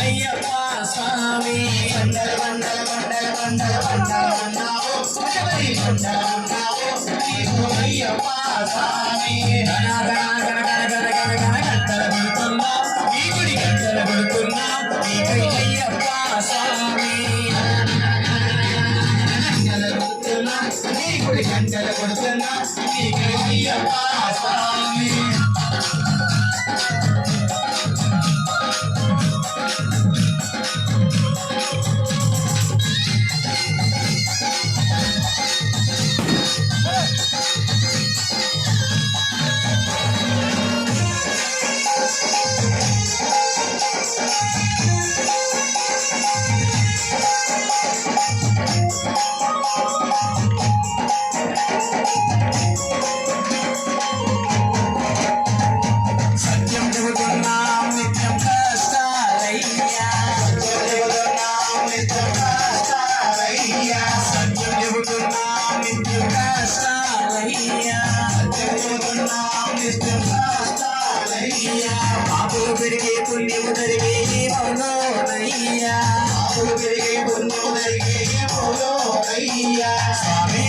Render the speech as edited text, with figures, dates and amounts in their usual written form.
అయ్యప్ప స్వామి కొండల కొండల కొండల కొండల కొండలన్నావు కొండలన్నావు అయ్యప్ప స్వామి గణ గణ గణ గణ గణ గణ గంటల కొడుతున్నా ఈ గుడి గంటల కొడుతున్నా అయ్యప్ప స్వామి గంటల కొడుతున్నా ఈ గుడి గంటల కొడుతున్నా అయ్యప్ప స్వామి పాపులు పెరిగే పుణ్యము జరిగే మౌనయ్యా పాపులు పెరిగే పుణ్యము జరిగే మౌనయ్యా స్వామి